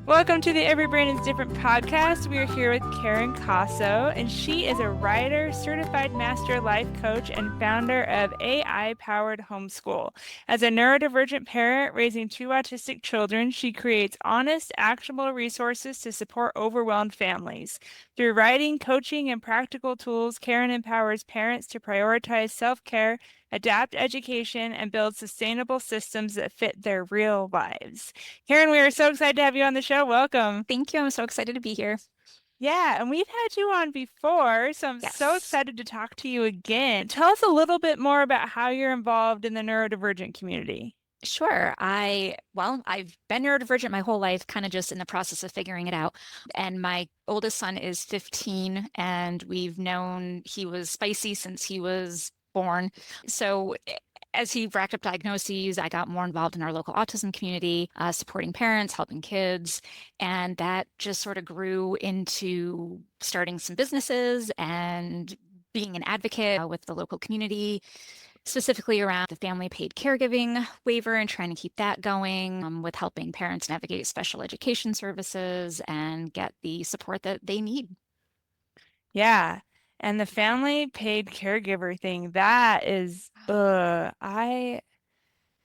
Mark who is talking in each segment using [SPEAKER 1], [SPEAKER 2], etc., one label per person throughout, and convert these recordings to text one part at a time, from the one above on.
[SPEAKER 1] Welcome to the Every Brain is Different podcast. We are here with Karen Kassow, and she is a writer, certified master life coach, and founder of AI-Powered Homeschool. As a neurodivergent parent raising two autistic children, she creates honest, actionable resources to support overwhelmed families. Through writing, coaching, and practical tools, Karen empowers parents to prioritize self-care, adapt education, and build sustainable systems that fit their real lives. Karen, we are so excited to have you on the show. Welcome.
[SPEAKER 2] Thank you. I'm so excited to be here.
[SPEAKER 1] Yeah, and we've had you on before, so I'm so
[SPEAKER 2] Yes.
[SPEAKER 1] excited to talk to you again. Tell us a little bit more about how you're involved in the neurodivergent community.
[SPEAKER 2] Sure. I've been neurodivergent my whole life, kind of just in the process of figuring it out. And my oldest son is 15, and we've known he was spicy since he was born. So as he racked up diagnoses, I got more involved in our local autism community, supporting parents, helping kids. And that just sort of grew into starting some businesses and being an advocate with the local community, specifically around the family paid caregiving waiver and trying to keep that going, with helping parents navigate special education services and get the support that they need.
[SPEAKER 1] Yeah, and the family paid caregiver thing, that is, I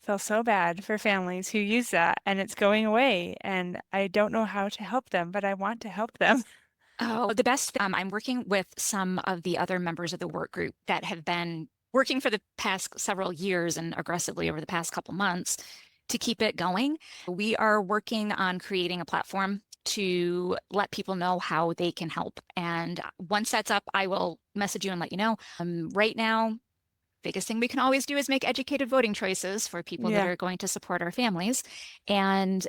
[SPEAKER 1] feel so bad for families who use that, and it's going away, and I don't know how to help them, but I want to help them.
[SPEAKER 2] Oh, the best. I'm working with some of the other members of the work group that have been working for the past several years and aggressively over the past couple months to keep it going. We are working on creating a platform to let people know how they can help. And once that's up, I will message you and let you know. Right now, biggest thing we can always do is make educated voting choices for people that
[SPEAKER 1] Yeah.
[SPEAKER 2] are going to support our families. And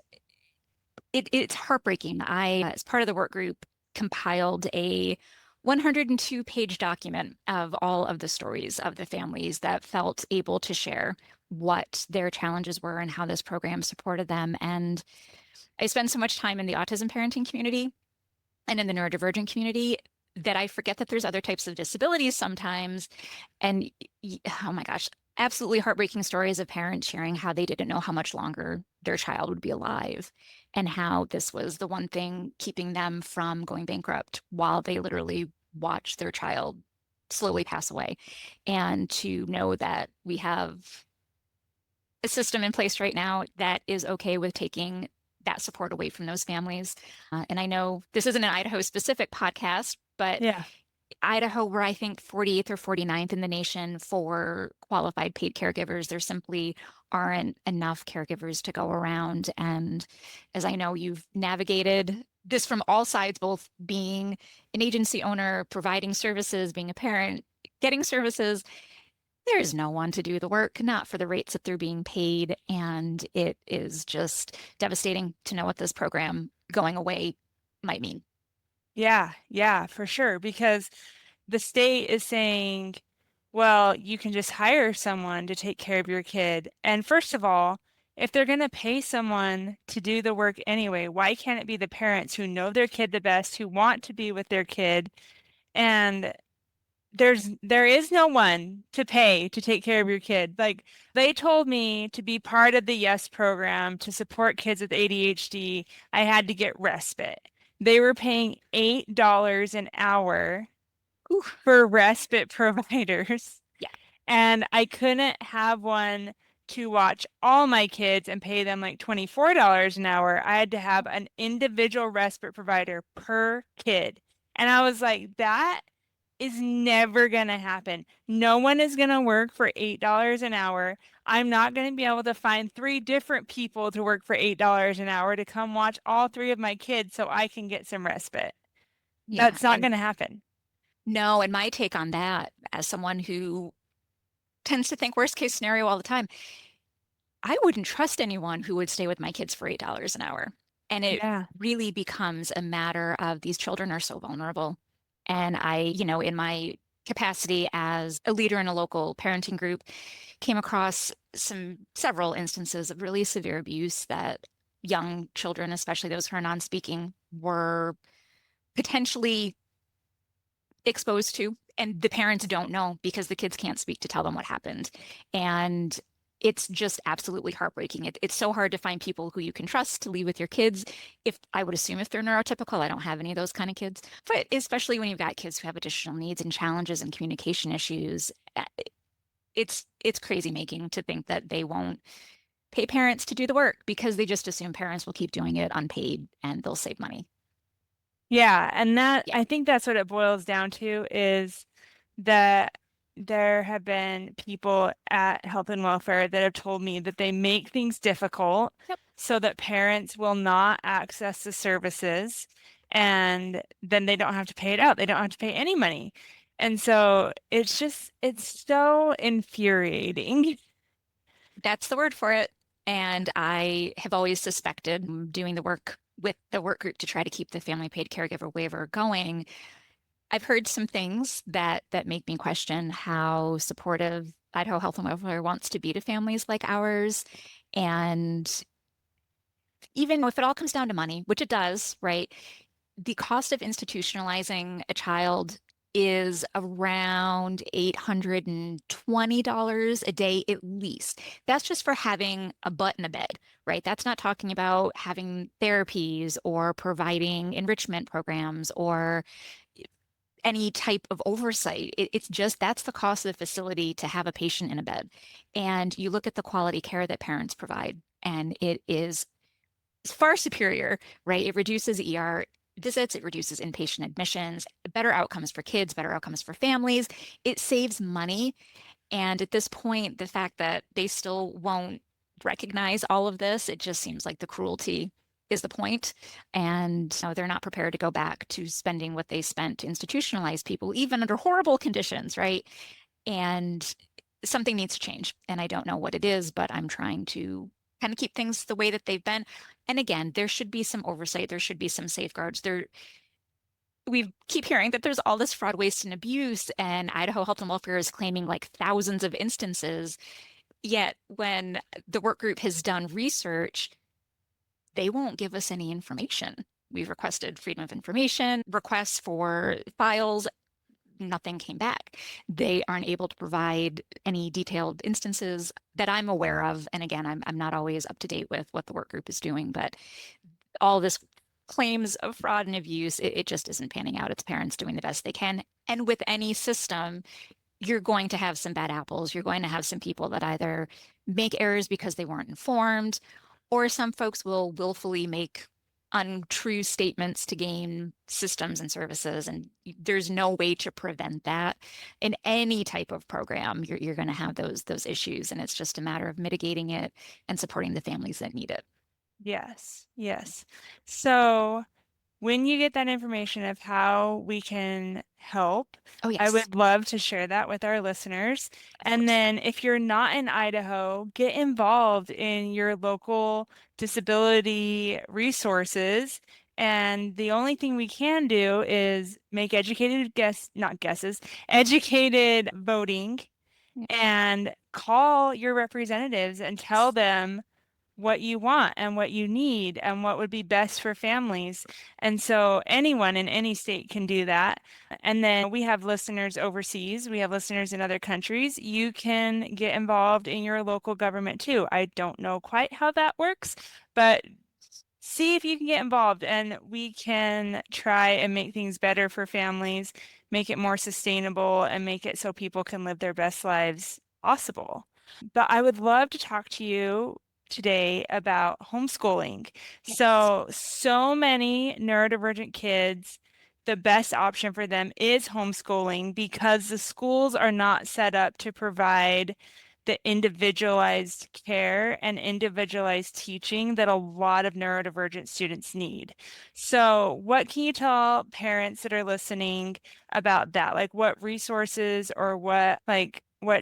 [SPEAKER 2] it's heartbreaking. As part of the work group, compiled a 102-page document of all of the stories of the families that felt able to share what their challenges were and how this program supported them. And I spend so much time in the autism parenting community and in the neurodivergent community that I forget that there's other types of disabilities sometimes. And oh my gosh, absolutely heartbreaking stories of parents sharing how they didn't know how much longer their child would be alive and how this was the one thing keeping them from going bankrupt while they literally watch their child slowly pass away. And to know that we have a system in place right now that is okay with taking that support away from those families. And I know this isn't an Idaho specific podcast, but
[SPEAKER 1] Yeah.
[SPEAKER 2] Idaho, we're I think 48th or 49th in the nation for qualified paid caregivers. There simply aren't enough caregivers to go around. And as I know, you've navigated this from all sides, both being an agency owner, providing services, being a parent, getting services. There is no one to do the work, not for the rates that they're being paid. And it is just devastating to know what this program going away might mean.
[SPEAKER 1] Yeah, for sure. Because the state is saying, well, you can just hire someone to take care of your kid. And first of all, if they're going to pay someone to do the work anyway, why can't it be the parents who know their kid the best, who want to be with their kid? And there is no one to pay to take care of your kid. Like they told me to be part of the Yes program to support kids with ADHD, I had to get respite. They were paying $8 an hour
[SPEAKER 2] Ooh,
[SPEAKER 1] for respite providers,
[SPEAKER 2] yeah.
[SPEAKER 1] and I couldn't have one to watch all my kids and pay them like $24 an hour. I had to have an individual respite provider per kid. And I was like, that is never going to happen. No one is going to work for $8 an hour. I'm not going to be able to find three different people to work for $8 an hour to come watch all three of my kids so I can get some respite.
[SPEAKER 2] Yeah.
[SPEAKER 1] That's not
[SPEAKER 2] And
[SPEAKER 1] going to happen.
[SPEAKER 2] no, and my take on that, as someone who tends to think worst case scenario all the time, I wouldn't trust anyone who would stay with my kids for $8 an hour. And it
[SPEAKER 1] Yeah.
[SPEAKER 2] really becomes a matter of these children are so vulnerable. And in my capacity as a leader in a local parenting group, came across several instances of really severe abuse that young children, especially those who are non-speaking, were potentially exposed to. And the parents don't know because the kids can't speak to tell them what happened. And It's just absolutely heartbreaking. It's so hard to find people who you can trust to leave with your kids. If I would assume if they're neurotypical, I don't have any of those kind of kids, but especially when you've got kids who have additional needs and challenges and communication issues, it's crazy making to think that they won't pay parents to do the work because they just assume parents will keep doing it unpaid and they'll save money.
[SPEAKER 1] Yeah, and that
[SPEAKER 2] Yeah.
[SPEAKER 1] I think that's what it boils down to is that there have been people at Health and Welfare that have told me that they make things difficult
[SPEAKER 2] Yep.
[SPEAKER 1] so that parents will not access the services and then they don't have to pay it out. They don't have to pay any money. And so it's so infuriating.
[SPEAKER 2] That's the word for it. And I have always suspected doing the work with the work group to try to keep the family paid caregiver waiver going. I've heard some things that make me question how supportive Idaho Health and Welfare wants to be to families like ours. And even if it all comes down to money, which it does, right? The cost of institutionalizing a child is around $820 a day at least. That's just for having a butt in a bed, right? That's not talking about having therapies or providing enrichment programs or any type of oversight. It's just that's the cost of the facility to have a patient in a bed. And you look at the quality care that parents provide, and it is far superior, right? It reduces ER visits, it reduces inpatient admissions, better outcomes for kids, better outcomes for families. It saves money. And at this point, the fact that they still won't recognize all of this, it just seems like the cruelty is the point. And they're not prepared to go back to spending what they spent to institutionalize people, even under horrible conditions, right? And something needs to change. And I don't know what it is, but I'm trying to kind of keep things the way that they've been. And again, there should be some oversight, there should be some safeguards. We keep hearing that there's all this fraud, waste, and abuse, and Idaho Health and Welfare is claiming like thousands of instances. Yet, when the work group has done research, they won't give us any information. We've requested freedom of information, requests for files, nothing came back. They aren't able to provide any detailed instances that I'm aware of. And again, I'm not always up to date with what the work group is doing, but all this claims of fraud and abuse, it just isn't panning out. It's parents doing the best they can. And with any system, you're going to have some bad apples. You're going to have some people that either make errors because they weren't informed, or some folks will willfully make untrue statements to gain systems and services. And there's no way to prevent that in any type of program. You're going to have those issues. And it's just a matter of mitigating it and supporting the families that need it.
[SPEAKER 1] Yes, yes. So when you get that information of how we can help,
[SPEAKER 2] Oh,
[SPEAKER 1] I
[SPEAKER 2] yes,
[SPEAKER 1] would love to share that with our listeners.
[SPEAKER 2] of
[SPEAKER 1] And
[SPEAKER 2] course.
[SPEAKER 1] then if you're not in Idaho, get involved in your local disability resources. And the only thing we can do is make educated guess, not guesses, educated voting
[SPEAKER 2] Yeah.
[SPEAKER 1] and call your representatives and tell them what you want and what you need and what would be best for families. And so anyone in any state can do that. And then we have listeners overseas, we have listeners in other countries. You can get involved in your local government too. I don't know quite how that works, but see if you can get involved and we can try and make things better for families, make it more sustainable, and make it so people can live their best lives possible. But I would love to talk to you today about homeschooling.
[SPEAKER 2] Yes.
[SPEAKER 1] So many neurodivergent kids, the best option for them is homeschooling because the schools are not set up to provide the individualized care and individualized teaching that a lot of neurodivergent students need. So, what can you tell parents that are listening about that? Like, what resources or what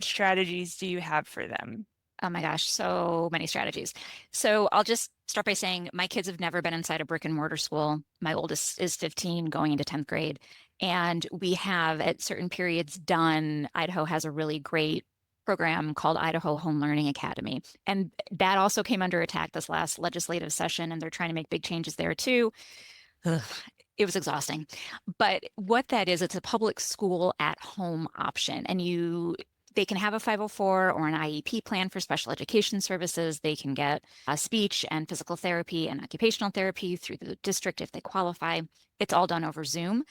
[SPEAKER 1] strategies do you have for them?
[SPEAKER 2] Oh my gosh, so many strategies. So I'll just start by saying my kids have never been inside a brick and mortar school. My oldest is 15 going into 10th grade. And we have at certain periods done, Idaho has a really great program called Idaho Home Learning Academy. And that also came under attack this last legislative session, and they're trying to make big changes there too. Ugh, it was exhausting. But what that is, it's a public school at home option. And They can have a 504 or an IEP plan for special education services. They can get speech and physical therapy and occupational therapy through the district if they qualify. It's all done over Zoom,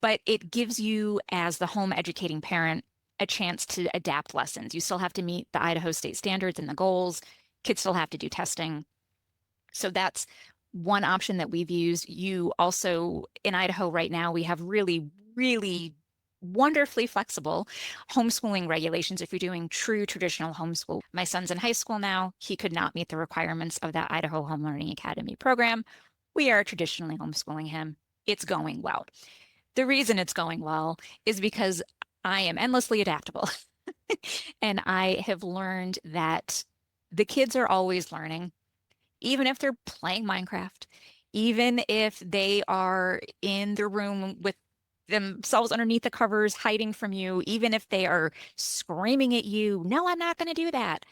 [SPEAKER 2] but it gives you, as the home educating parent, a chance to adapt lessons. You still have to meet the Idaho state standards and the goals. Kids still have to do testing. So that's one option that we've used. You also, in Idaho right now, we have really, really wonderfully flexible homeschooling regulations if you're doing true traditional homeschool. My son's in high school now. He could not meet the requirements of that Idaho Home Learning Academy program. We are traditionally homeschooling him. It's going well. The reason it's going well is because I am endlessly adaptable. And I have learned that the kids are always learning, even if they're playing Minecraft, even if they are in their room with themselves underneath the covers, hiding from you, even if they are screaming at you, no, I'm not going to do that.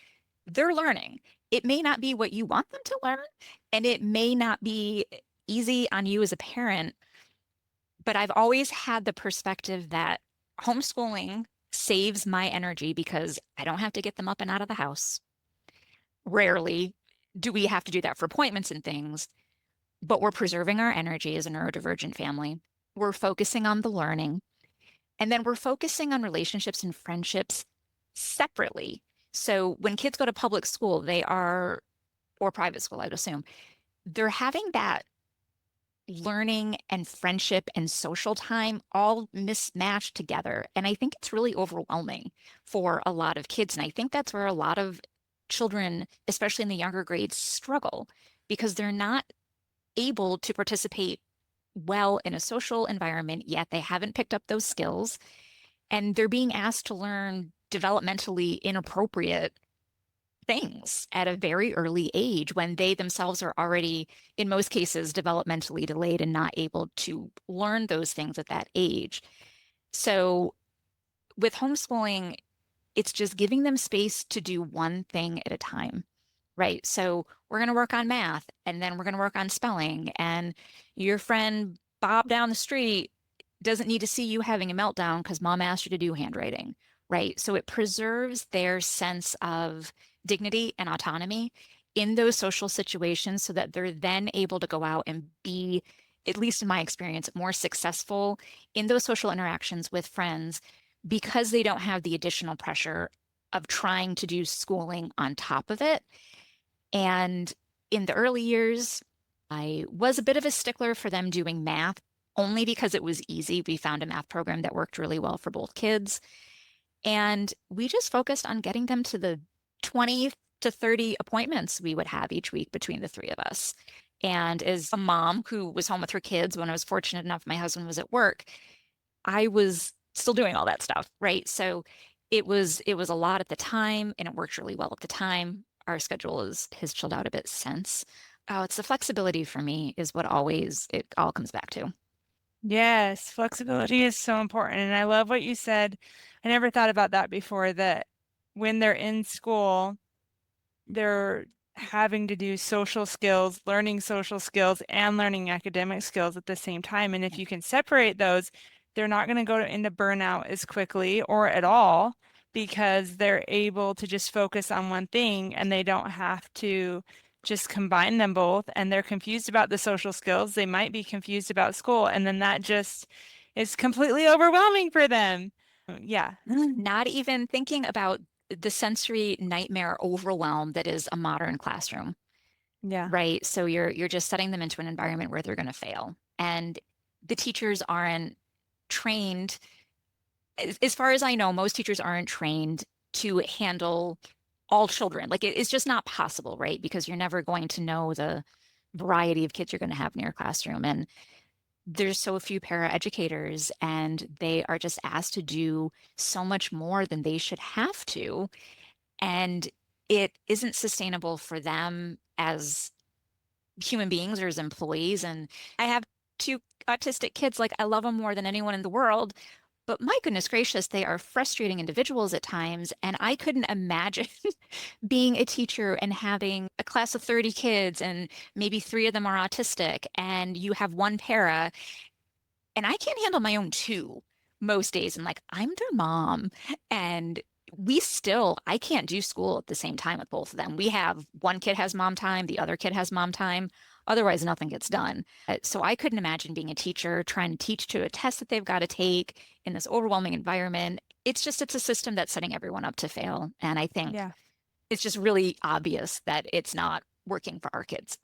[SPEAKER 2] They're learning. It may not be what you want them to learn, and it may not be easy on you as a parent, but I've always had the perspective that homeschooling saves my energy because I don't have to get them up and out of the house. Rarely do we have to do that for appointments and things, but we're preserving our energy as a neurodivergent family. We're focusing on the learning, and then we're focusing on relationships and friendships separately. So when kids go to public school, or private school, I'd assume, they're having that learning and friendship and social time all mismatched together. And I think it's really overwhelming for a lot of kids. And I think that's where a lot of children, especially in the younger grades, struggle because they're not able to participate well in a social environment, yet they haven't picked up those skills. And they're being asked to learn developmentally inappropriate things at a very early age when they themselves are already, in most cases, developmentally delayed and not able to learn those things at that age. So with homeschooling, it's just giving them space to do one thing at a time, right? So we're going to work on math and then we're going to work on spelling. And your friend Bob down the street doesn't need to see you having a meltdown because mom asked you to do handwriting, right? So it preserves their sense of dignity and autonomy in those social situations so that they're then able to go out and be, at least in my experience, more successful in those social interactions with friends because they don't have the additional pressure of trying to do schooling on top of it. And in the early years, I was a bit of a stickler for them doing math only because it was easy. We found a math program that worked really well for both kids. And we just focused on getting them to the 20 to 30 appointments we would have each week between the three of us. And as a mom who was home with her kids when I was fortunate enough my husband was at work, I was still doing all that stuff, right? So it was a lot at the time and it worked really well at the time. Our schedule has chilled out a bit since. Oh, it's the flexibility for me is what always it all comes back to.
[SPEAKER 1] Yes, flexibility is so important. And I love what you said. I never thought about that before, that when they're in school, they're having to do social skills, learning social skills, and learning academic skills at the same time. And if you can separate those, they're not going to go into burnout as quickly or at all because they're able to just focus on one thing and they don't have to just combine them both. And they're confused about the social skills. They might be confused about school. And then that just is completely overwhelming for them. Yeah.
[SPEAKER 2] Not even thinking about the sensory nightmare overwhelm that is a modern classroom,
[SPEAKER 1] Yeah.
[SPEAKER 2] right? So you're just setting them into an environment where they're going to fail. And the teachers aren't trained, as far as I know, most teachers aren't trained to handle all children. Like it's just not possible, right? Because you're never going to know the variety of kids you're going to have in your classroom. And there's so few para educators, and they are just asked to do so much more than they should have to. And it isn't sustainable for them as human beings or as employees. And I have two autistic kids. Like I love them more than anyone in the world. But my goodness gracious, they are frustrating individuals at times. And I couldn't imagine being a teacher and having a class of 30 kids and maybe three of them are autistic and you have one para and I can't handle my own two most days. I'm like, I'm their mom and I can't do school at the same time with both of them. We have one kid has mom time, the other kid has mom time. Otherwise, nothing gets done. So I couldn't imagine being a teacher trying to teach to a test that they've got to take in this overwhelming environment. It's a system that's setting everyone up to fail. And I think
[SPEAKER 1] Yeah.
[SPEAKER 2] it's just really obvious that it's not working for our kids.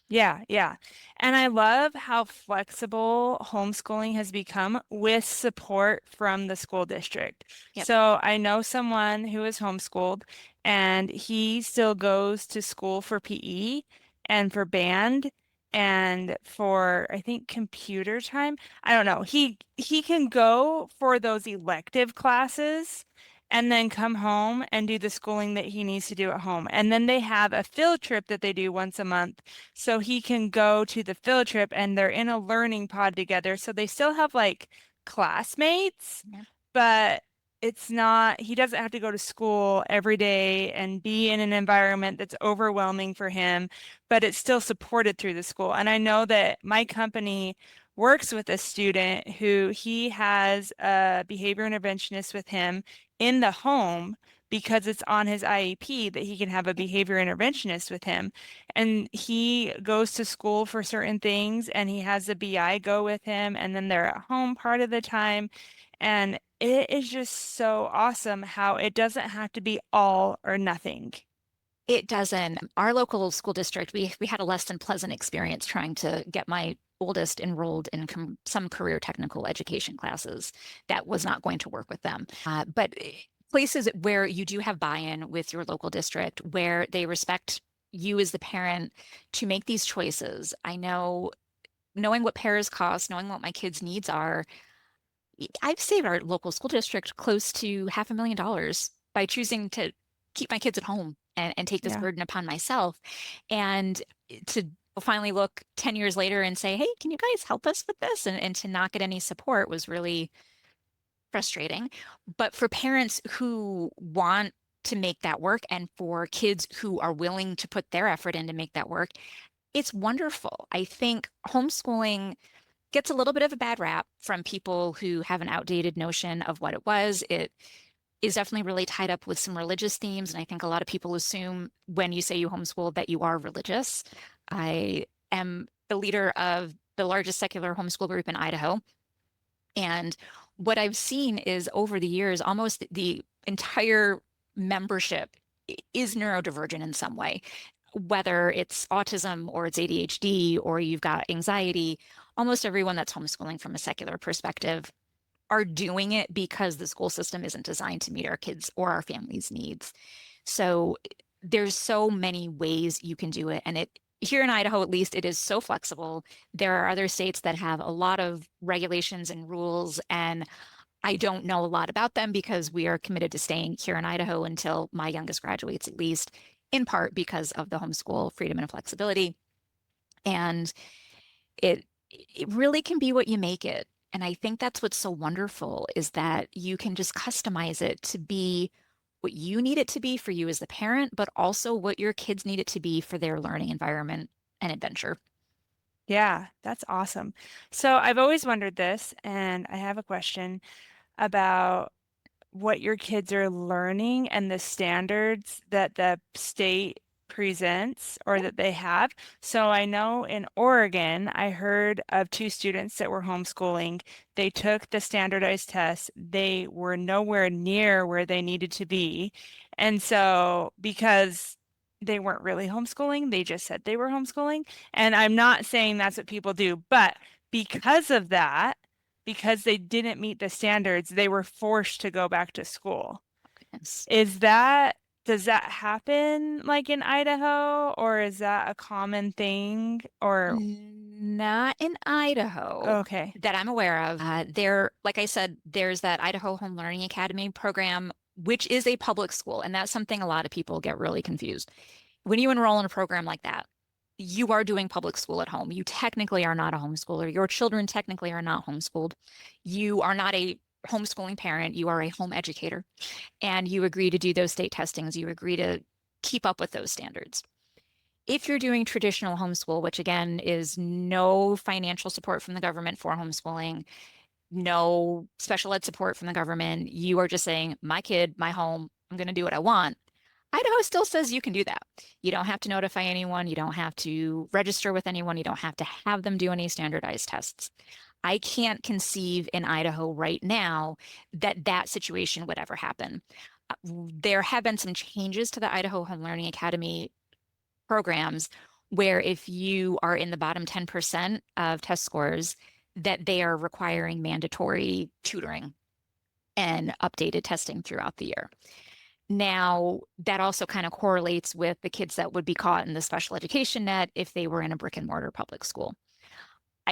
[SPEAKER 1] Yeah, yeah. And I love how flexible homeschooling has become with support from the school district.
[SPEAKER 2] Yep.
[SPEAKER 1] So I know someone who is homeschooled and he still goes to school for PE and for band and for I think computer time. I don't know. He can go for those elective classes and then come home and do the schooling that he needs to do at home. And then they have a field trip that they do once a month so he can go to the field trip and they're in a learning pod together. So they still have like classmates,
[SPEAKER 2] Yeah.
[SPEAKER 1] but it's not, he doesn't have to go to school every day and be in an environment that's overwhelming for him, but it's still supported through the school. And I know that my company works with a student who he has a behavior interventionist with him in the home because it's on his IEP that he can have a behavior interventionist with him. And he goes to school for certain things and he has the BI go with him and then they're at home part of the time. And it is just so awesome how it doesn't have to be all or nothing.
[SPEAKER 2] It doesn't. Our local school district, we had a less than pleasant experience trying to get my oldest enrolled in some career technical education classes. That was not going to work with them. But places where you do have buy-in with your local district, where they respect you as the parent to make these choices. I know, knowing what pairs cost, knowing what my kids' needs are, I've saved our local school district close to $500,000 by choosing to keep my kids at home and take this
[SPEAKER 1] Yeah.
[SPEAKER 2] burden upon myself. And to finally look 10 years later and say, hey, can you guys help us with this? And to not get any support was really frustrating. But for parents who want to make that work and for kids who are willing to put their effort in to make that work, it's wonderful. I think homeschooling gets a little bit of a bad rap from people who have an outdated notion of what it was. It is definitely really tied up with some religious themes. And I think a lot of people assume when you say you homeschool that you are religious. I am the leader of the largest secular homeschool group in Idaho. And what I've seen is over the years, almost the entire membership is neurodivergent in some way, whether it's autism or it's ADHD or you've got anxiety. Almost everyone that's homeschooling from a secular perspective are doing it because the school system isn't designed to meet our kids or our families' needs. So there's so many ways you can do it. And it here in Idaho, at least, it is so flexible. There are other states that have a lot of regulations and rules, and I don't know a lot about them because we are committed to staying here in Idaho until my youngest graduates, at least, in part because of the homeschool freedom and flexibility. And it it really can be what you make it. And I think that's what's so wonderful is that you can just customize it to be what you need it to be for you as the parent, but also what your kids need it to be for their learning environment and adventure.
[SPEAKER 1] Yeah, that's awesome. So I've always wondered this, and I have a question about what your kids are learning and the standards that the state presents or
[SPEAKER 2] Yep.
[SPEAKER 1] that they have. So I know in Oregon, I heard of two students that were homeschooling. They took the standardized tests. They were nowhere near where they needed to be. And so because they weren't really homeschooling, they just said they were homeschooling. And I'm not saying that's what people do, but because of that, because they didn't meet the standards, they were forced to go back to school.
[SPEAKER 2] Yes.
[SPEAKER 1] Is that, does that happen like in Idaho, or is that a common thing? Or,
[SPEAKER 2] Not in Idaho
[SPEAKER 1] okay,
[SPEAKER 2] that I'm aware of. Like I said, there's that Idaho Home Learning Academy program, which is a public school. And that's something a lot of people get really confused. When you enroll in a program like that, you are doing public school at home. You technically are not a homeschooler. Your children technically are not homeschooled. You are not a homeschooling parent. You are a home educator. And you agree to do those state testings. You agree to keep up with those standards. If you're doing traditional homeschool, which again is no financial support from the government for homeschooling, no special ed support from the government, you are just saying, my kid, my home, I'm going to do what I want. Idaho still says you can do that. You don't have to notify anyone. You don't have to register with anyone. You don't have to have them do any standardized tests. I can't conceive in Idaho right now that that situation would ever happen. There have been some changes to the Idaho Home Learning Academy programs where if you are in the bottom 10% of test scores, that they are requiring mandatory tutoring and updated testing throughout the year. Now, that also kind of correlates with the kids that would be caught in the special education net if they were in a brick and mortar public school.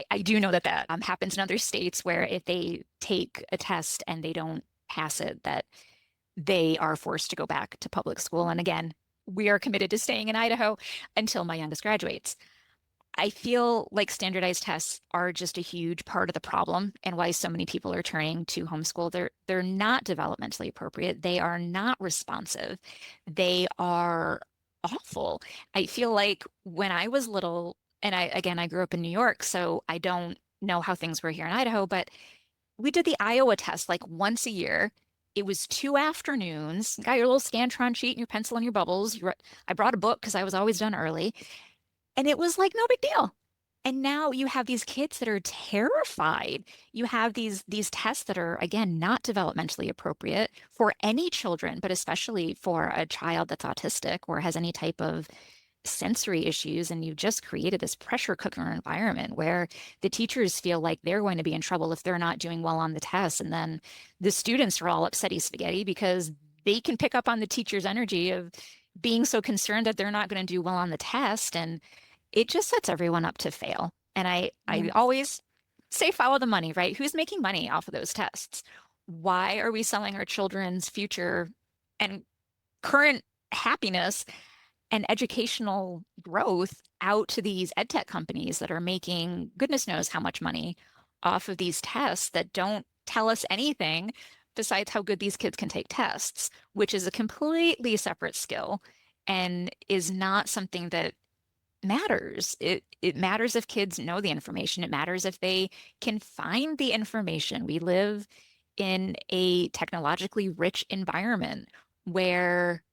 [SPEAKER 2] I do know that that happens in other states where if they take a test and they don't pass it, that they are forced to go back to public school. And again, we are committed to staying in Idaho until my youngest graduates. I feel like standardized tests are just a huge part of the problem and why so many people are turning to homeschool. They're not developmentally appropriate. They are not responsive. They are awful. I feel like when I was little, and I grew up in New York, so I don't know how things were here in Idaho, but we did the Iowa test like once a year. It was 2 afternoons. You got your little Scantron sheet and your pencil and your bubbles. I brought a book because I was always done early. And it was like no big deal. And now you have these kids that are terrified. You have these tests that are, again, not developmentally appropriate for any children, but especially for a child that's autistic or has any type of sensory issues. And you've just created this pressure cooker environment where the teachers feel like they're going to be in trouble if they're not doing well on the test. And then the students are all upsetty spaghetti because they can pick up on the teacher's energy of being so concerned that they're not going to do well on the test. And it just sets everyone up to fail. And I
[SPEAKER 1] Yes.
[SPEAKER 2] always say follow the money, right? Who's making money off of those tests? Why are we selling our children's future and current happiness and educational growth out to these ed tech companies that are making goodness knows how much money off of these tests that don't tell us anything besides how good these kids can take tests, which is a completely separate skill and is not something that matters. It matters if kids know the information. It matters if they can find the information. We live in a technologically rich environment where,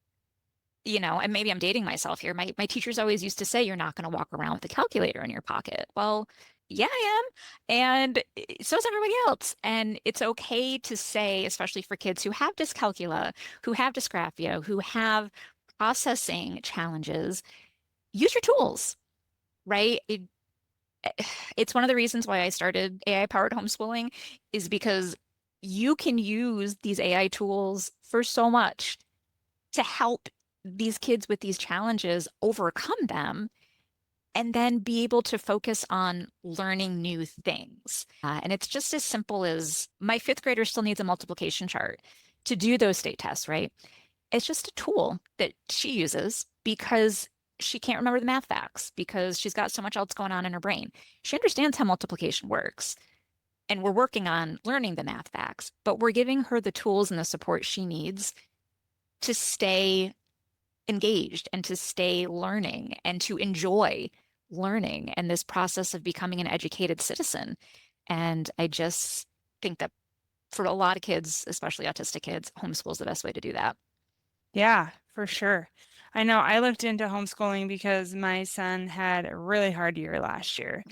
[SPEAKER 2] and maybe I'm dating myself here. My teachers always used to say, you're not going to walk around with a calculator in your pocket. Well, yeah, I am. And so is everybody else. And it's okay to say, especially for kids who have dyscalculia, who have dysgraphia, who have processing challenges, use your tools, right? It's one of the reasons why I started AI-powered homeschooling is because you can use these AI tools for so much to help these kids with these challenges overcome them and then be able to focus on learning new things. And it's just as simple as my fifth grader still needs a multiplication chart to do those state tests, right? It's just a tool that she uses because she can't remember the math facts because she's got so much else going on in her brain. She understands how multiplication works. And we're working on learning the math facts, but we're giving her the tools and the support she needs to stay engaged and to stay learning and to enjoy learning and this process of becoming an educated citizen. And I just think that for a lot of kids, especially autistic kids, homeschool is the best way to do that.
[SPEAKER 1] Yeah, for sure. I know I looked into homeschooling because my son had a really hard year last year,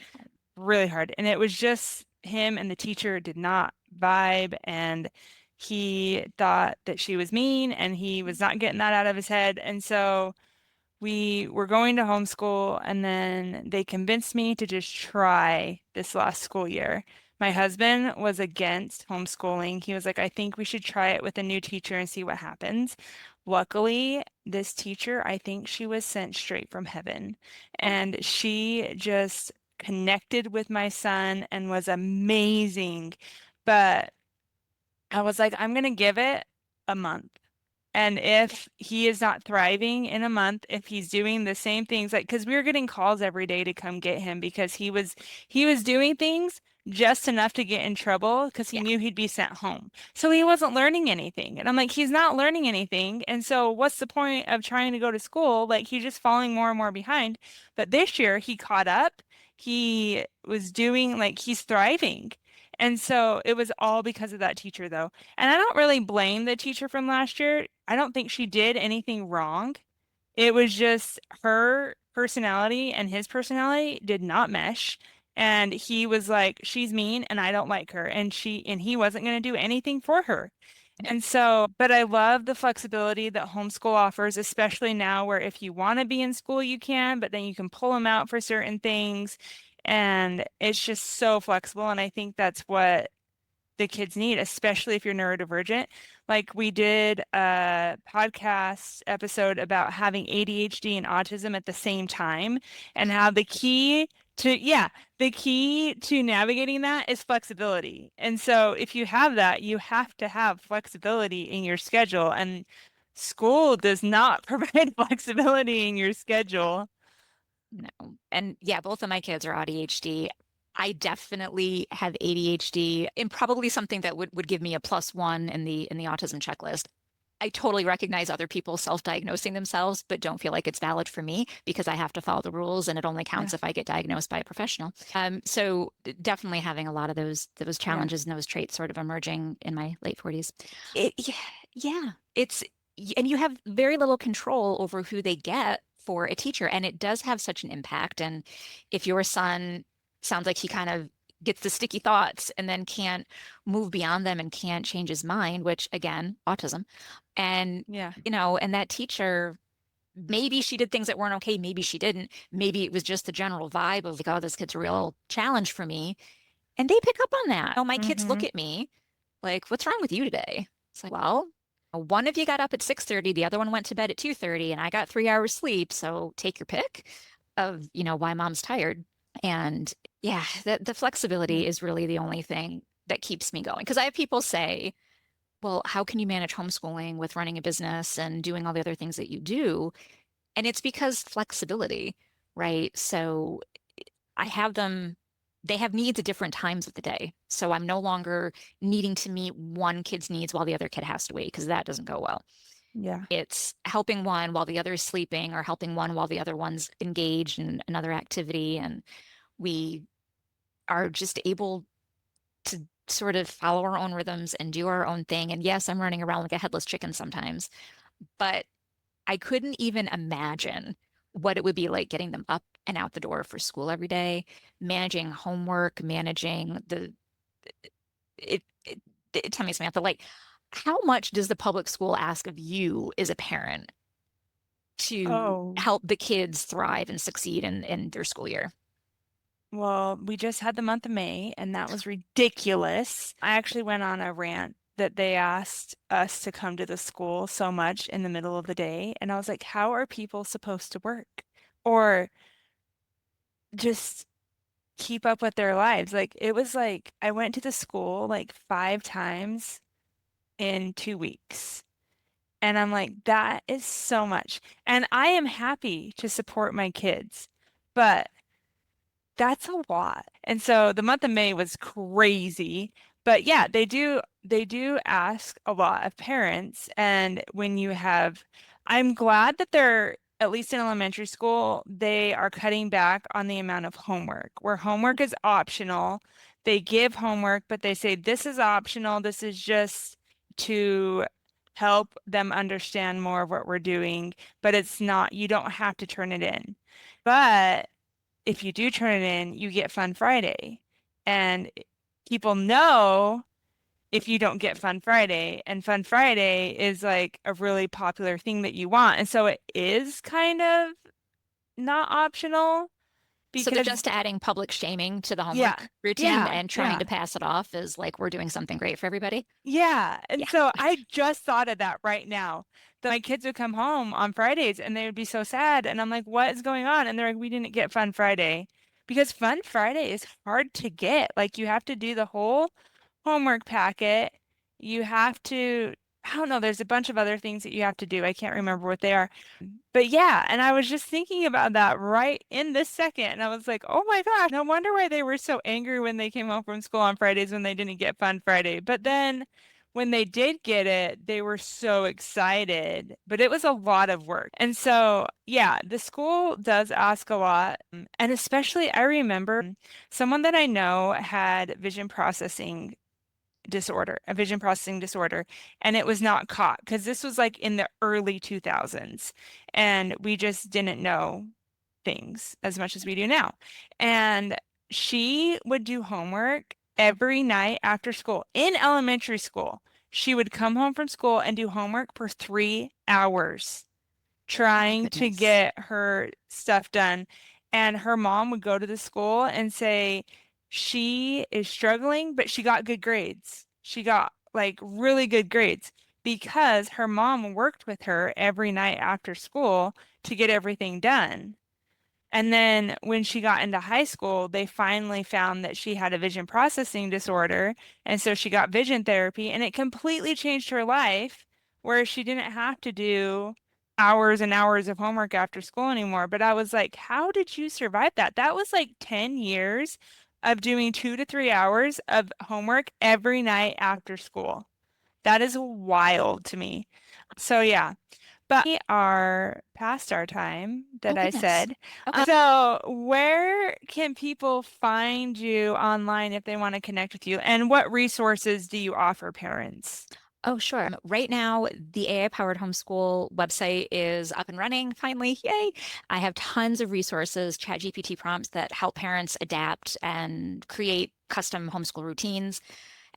[SPEAKER 1] really hard. And it was just him and the teacher did not vibe. And he thought that she was mean and he was not getting that out of his head. And so we were going to homeschool, and then they convinced me to just try this last school year. My husband was against homeschooling. He was like, I think we should try it with a new teacher and see what happens. Luckily, this teacher, I think she was sent straight from heaven, and she just connected with my son and was amazing. But I was like, I'm going to give it a month. And if he is not thriving in a month, if he's doing the same things, like, because we were getting calls every day to come get him because he was doing things just enough to get in trouble because he
[SPEAKER 2] Yeah.
[SPEAKER 1] knew he'd be sent home. So he wasn't learning anything. And I'm like, he's not learning anything. And so what's the point of trying to go to school? Like he's just falling more and more behind. But this year he caught up. He was doing like he's thriving. And so it was all because of that teacher, though. And I don't really blame the teacher from last year. I don't think she did anything wrong. It was just her personality and his personality did not mesh. And he was like, she's mean and I don't like her. And he wasn't going to do anything for her. And so, but I love the flexibility that homeschool offers, especially now where if you want to be in school, you can, but then you can pull them out for certain things. And it's just so flexible. And I think that's what the kids need, especially if you're neurodivergent. Like we did a podcast episode about having ADHD and autism at the same time and how the key to navigating that is flexibility. And so if you have that, you have to have flexibility in your schedule. And school does not provide flexibility in your schedule.
[SPEAKER 2] No. And yeah, both of my kids are ADHD. I definitely have ADHD and probably something that would give me a +1 in the autism checklist. I totally recognize other people self-diagnosing themselves, but don't feel like it's valid for me because I have to follow the rules and it only
[SPEAKER 1] Yeah.
[SPEAKER 2] counts if I get diagnosed by a professional. So definitely having a lot of those
[SPEAKER 1] Yeah.
[SPEAKER 2] challenges and those traits sort of emerging in my late 40s. Yeah, yeah, and you have very little control over who they get for a teacher, and it does have such an impact. And if your son sounds like he kind of gets the sticky thoughts and then can't move beyond them and can't change his mind, which again, autism. And,
[SPEAKER 1] Yeah.
[SPEAKER 2] and that teacher, maybe she did things that weren't okay. Maybe she didn't. Maybe it was just the general vibe of like, oh, this kid's a real challenge for me. And they pick up on that. Oh, my kids look
[SPEAKER 1] Mm-hmm.
[SPEAKER 2] at me like, what's wrong with you today? It's like, well, one of you got up at 6:30, the other one went to bed at 2:30, and I got 3 hours sleep. So take your pick of, why mom's tired. And yeah, the
[SPEAKER 1] Yeah.
[SPEAKER 2] flexibility is really the only thing that keeps me going. Because I have people say, well, how can you manage homeschooling with running a business and doing all the other things that you do? And it's because flexibility, right? So I have them, they have needs at different times of the day. So I'm no longer needing to meet one kid's needs while the other kid has to wait because that doesn't go well.
[SPEAKER 1] Yeah.
[SPEAKER 2] It's helping one while the other is sleeping or helping one while the other one's engaged in another activity. And we are just able to sort of follow our own rhythms and do our own thing. And yes, I'm running around like a headless chicken sometimes, but I couldn't even imagine what it would be like getting them up and out the door for school every day, managing homework, managing tell me, Samantha, like how much does the public school ask of you as a parent to
[SPEAKER 1] Oh.
[SPEAKER 2] help the kids thrive and succeed in their school year?
[SPEAKER 1] Well, we just had the month of May, and that was ridiculous. I actually went on a rant that they asked us to come to the school so much in the middle of the day. And I was like, how are people supposed to work or just keep up with their lives? Like, it was like I went to the school like 5 times in 2 weeks. And I'm like, that is so much. And I am happy to support my kids, but that's a lot. And so the month of May was crazy. But yeah, they do ask a lot of parents. And when you have, I'm glad that they're at least in elementary school, they are cutting back on the amount of homework, where homework is optional. They give homework, but they say this is optional. This is just to help them understand more of what we're doing, but it's not, you don't have to turn it in. But if you do turn it in, you get Fun Friday. And people know if you don't get Fun Friday, and Fun Friday is like a really popular thing that you want. And so it is kind of not optional
[SPEAKER 2] So they're
[SPEAKER 1] because,
[SPEAKER 2] just adding public shaming to the
[SPEAKER 1] yeah,
[SPEAKER 2] homework routine
[SPEAKER 1] yeah,
[SPEAKER 2] and trying
[SPEAKER 1] yeah.
[SPEAKER 2] to pass it off as like we're doing something great for everybody.
[SPEAKER 1] Yeah. And
[SPEAKER 2] Yeah.
[SPEAKER 1] so I just thought of that right now. That my kids would come home on Fridays and they would be so sad. And I'm like, what is going on? And they're like, we didn't get Fun Friday. Because Fun Friday is hard to get. Like you have to do the whole homework packet. You have to, I don't know, there's a bunch of other things that you have to do. I can't remember what they are. But yeah, and I was just thinking about that right in this second. And I was like, oh my gosh, no wonder why they were so angry when they came home from school on Fridays when they didn't get Fun Friday. But then when they did get it, they were so excited, but it was a lot of work. And so, yeah, the school does ask a lot. And especially, I remember someone that I know had a vision processing disorder, and it was not caught because this was like in the early 2000s, and we just didn't know things as much as we do now. And she would do homework every night after school in elementary school. She would come home from school and do homework for 3 hours
[SPEAKER 2] Oh my
[SPEAKER 1] trying to
[SPEAKER 2] goodness.
[SPEAKER 1] get her stuff done. And her mom would go to the school and say, she is struggling, but she got good grades. She got like really good grades because her mom worked with her every night after school to get everything done. And then when she got into high school, they finally found that she had a vision processing disorder. And so she got vision therapy, and it completely changed her life, where she didn't have to do hours and hours of homework after school anymore. But I was like, how did you survive that? That was like 10 years of doing 2 to 3 hours of homework every night after school. That is wild to me. So, yeah. But we are past our time
[SPEAKER 2] Oh
[SPEAKER 1] that I
[SPEAKER 2] goodness.
[SPEAKER 1] said.
[SPEAKER 2] Okay.
[SPEAKER 1] So where can people find you online if they want to connect with you? And what resources do you offer parents?
[SPEAKER 2] Oh, sure. Right now, the AI-powered homeschool website is up and running finally. Yay. I have tons of resources, ChatGPT prompts that help parents adapt and create custom homeschool routines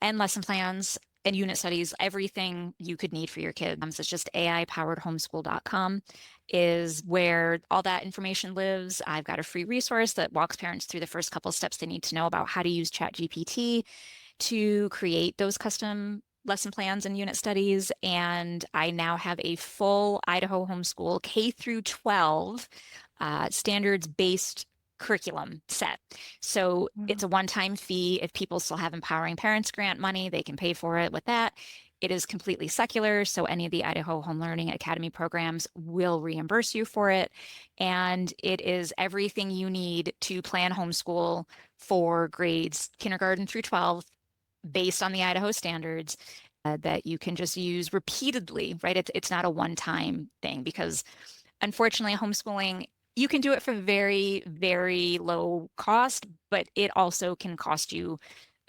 [SPEAKER 2] and lesson plans and unit studies, everything you could need for your kids. So it's just AI-poweredhomeschool.com is where all that information lives. I've got a free resource that walks parents through the first couple steps they need to know about how to use ChatGPT to create those custom lesson plans and unit studies. And I now have a full Idaho homeschool K through 12 standards-based curriculum set. So it's
[SPEAKER 1] Wow.
[SPEAKER 2] a one-time fee. If people still have Empowering Parents grant money, they can pay for it with that. It is completely secular, so any of the Idaho Home Learning Academy programs will reimburse you for it. And it is everything you need to plan homeschool for grades kindergarten through 12 based on the Idaho standards that you can just use repeatedly, right? It's not a one-time thing because unfortunately, homeschooling, you can do it for very, very low cost, but it also can cost you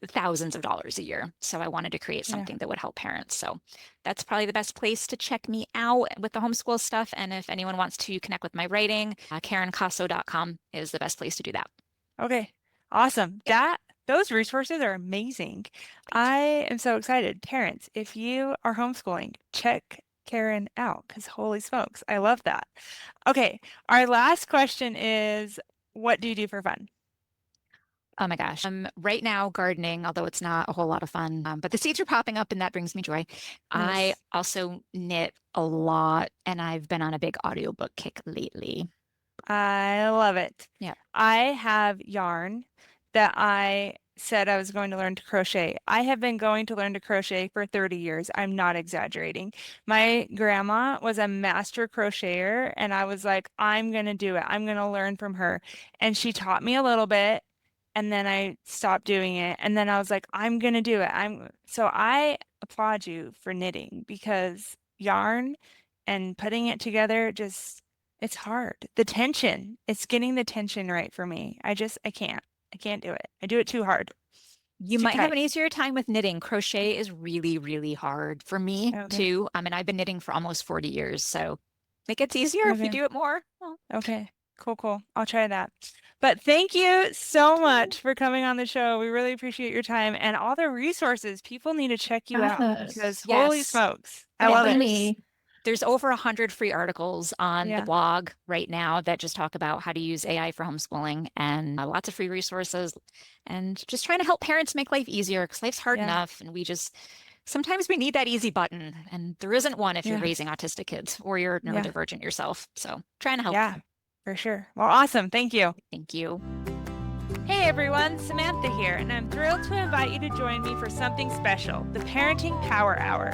[SPEAKER 2] thousands of dollars a year. So I wanted to create
[SPEAKER 1] Yeah.
[SPEAKER 2] something that would help parents. So that's probably the best place to check me out with the homeschool stuff. And if anyone wants to connect with my writing, KarenKassow.com is the best place to do that.
[SPEAKER 1] Okay. Awesome.
[SPEAKER 2] Yep.
[SPEAKER 1] Those resources are amazing.
[SPEAKER 2] Great.
[SPEAKER 1] I am so excited. Parents, if you are homeschooling, check Karen out because holy smokes, I love that. Okay. Our last question is, what do you do for fun?
[SPEAKER 2] Oh my gosh. Right now, gardening, although it's not a whole lot of fun, but the seeds are popping up and that brings me joy. I
[SPEAKER 1] Yes.
[SPEAKER 2] also knit a lot and I've been on a big audiobook kick lately.
[SPEAKER 1] I love it.
[SPEAKER 2] Yeah.
[SPEAKER 1] I have yarn that I said I was going to learn to crochet. I have been going to learn to crochet for 30 years. I'm not exaggerating. My grandma was a master crocheter, and I was like, I'm going to do it. I'm going to learn from her. And she taught me a little bit, and then I stopped doing it. And then I was like, I'm going to do it. I applaud you for knitting because yarn and putting it together just it's hard. The tension, it's getting the tension right for me. I can't. I can't do it. I do it too hard. It's
[SPEAKER 2] You
[SPEAKER 1] too
[SPEAKER 2] might have
[SPEAKER 1] tight.
[SPEAKER 2] an easier time with knitting. Crochet is really, really hard for me
[SPEAKER 1] Okay.
[SPEAKER 2] too. I mean, I've been knitting for almost 40 years, so it gets easier if you
[SPEAKER 1] Okay.
[SPEAKER 2] do it more. Well,
[SPEAKER 1] Okay. Cool, cool. I'll try that. But thank you so
[SPEAKER 2] thank you.
[SPEAKER 1] much for coming on the show. We really appreciate your time and all the resources. People need to check you out because holy
[SPEAKER 2] Yes.
[SPEAKER 1] smokes. I
[SPEAKER 2] And
[SPEAKER 1] love it.
[SPEAKER 2] there's over 100 free articles on the
[SPEAKER 1] Yeah.
[SPEAKER 2] blog right now that just talk about how to use AI for homeschooling and lots of free resources and just trying to help parents make life easier because life's hard
[SPEAKER 1] Yeah.
[SPEAKER 2] enough and we just sometimes we need that easy button and there isn't one if you're
[SPEAKER 1] Yeah.
[SPEAKER 2] raising autistic kids or you're
[SPEAKER 1] Yeah.
[SPEAKER 2] neurodivergent yourself. So trying to help.
[SPEAKER 1] Yeah. For sure. Well, awesome. Thank you.
[SPEAKER 2] Thank you.
[SPEAKER 1] Hey everyone, Samantha here, and I'm thrilled to invite you to join me for something special, the Parenting Power Hour.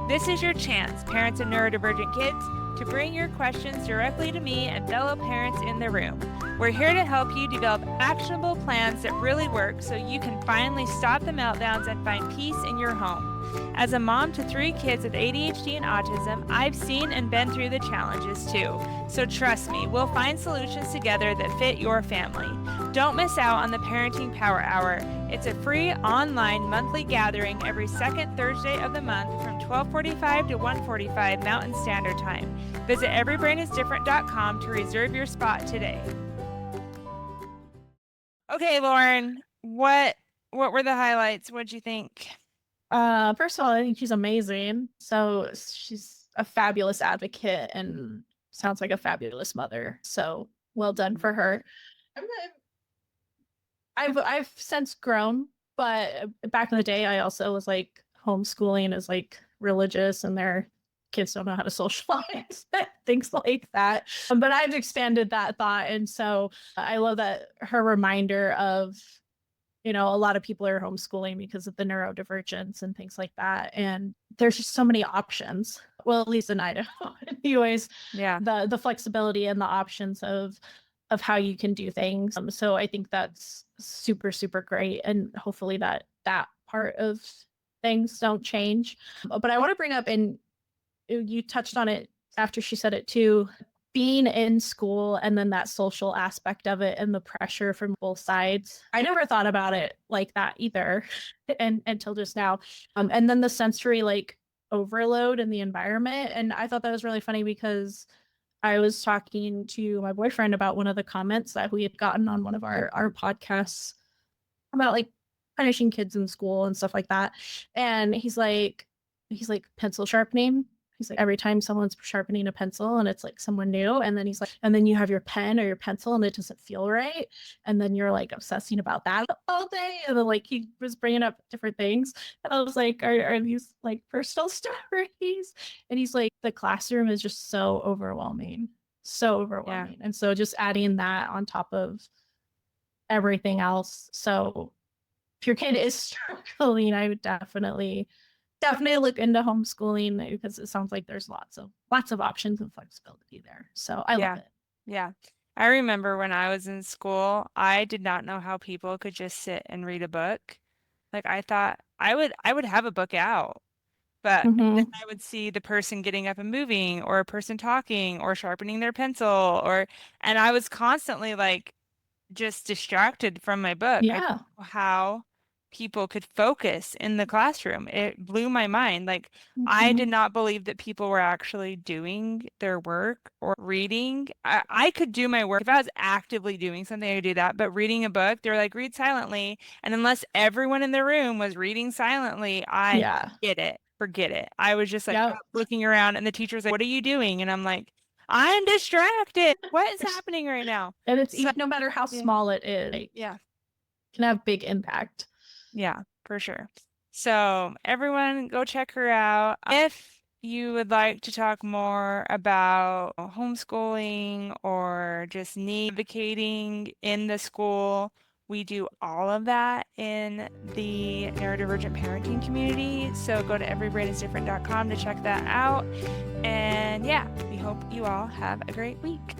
[SPEAKER 1] This is your chance, parents of neurodivergent kids, to bring your questions directly to me and fellow parents in the room. We're here to help you develop actionable plans that really work so you can finally stop the meltdowns and find peace in your home. As a mom to 3 kids with ADHD and autism, I've seen and been through the challenges too. So trust me, we'll find solutions together that fit your family. Don't miss out on the Parenting Power Hour. It's a free online monthly gathering every second Thursday of the month from 12:45 to 1:45 Mountain Standard Time. Visit everybrainisdifferent.com to reserve your spot today. Okay, Lauren, what were the highlights? What'd you think?
[SPEAKER 3] First of all, I think she's amazing. So she's a fabulous advocate and sounds like a fabulous mother. So well done for her. I've since grown, but back in the day, I also was like homeschooling is like religious and their kids don't know how to socialize, things like that. But I've expanded that thought. And so I love that her reminder of, a lot of people are homeschooling because of the neurodivergence and things like that. And there's just so many options. Well, at least in Idaho. Anyways,
[SPEAKER 1] Yeah.
[SPEAKER 3] The flexibility and the options of how you can do things. So I think that's super, super great. And hopefully that part of things don't change. But I want to bring up, and you touched on it after she said it too, being in school and then that social aspect of it and the pressure from both sides. I never thought about it like that either until just now. And then the sensory like overload in the environment. And I thought that was really funny because I was talking to my boyfriend about one of the comments that we had gotten on one of our podcasts about like punishing kids in school and stuff like that. And he's like pencil sharpening. He's like, every time someone's sharpening a pencil and it's like someone new, and then he's like, and then you have your pen or your pencil and it doesn't feel right. And then you're like obsessing about that all day. And then like he was bringing up different things. And I was like, are these like personal stories? And he's like, the classroom is just so overwhelming. So overwhelming. Yeah. And so just adding that on top of everything else. So if your kid is struggling, I would definitely look into homeschooling because it sounds like there's lots of options and flexibility there. So I love it.
[SPEAKER 1] Yeah. I remember when I was in school, I did not know how people could just sit and read a book. Like I thought I would have a book out, but then I would see the person getting up and moving, or a person talking or sharpening their pencil, and I was constantly like just distracted from my book. I didn't know how people could focus in the classroom. It blew my mind. Like I did not believe that people were actually doing their work or reading. I could do my work if I was actively doing something. I would do that, but reading a book, they're like, read silently. And unless everyone in the room was reading silently, forget it. I was just like looking around, and the teacher's like, what are you doing? And I'm like, I'm distracted. What is happening right now?
[SPEAKER 3] And it's even, no matter how small it is, can have big impact.
[SPEAKER 1] Yeah, for sure. So everyone go check her out. If you would like to talk more about homeschooling or just advocating in the school, we do all of that in the neurodivergent parenting community. So go to everybrainisdifferent.com to check that out. And yeah, we hope you all have a great week.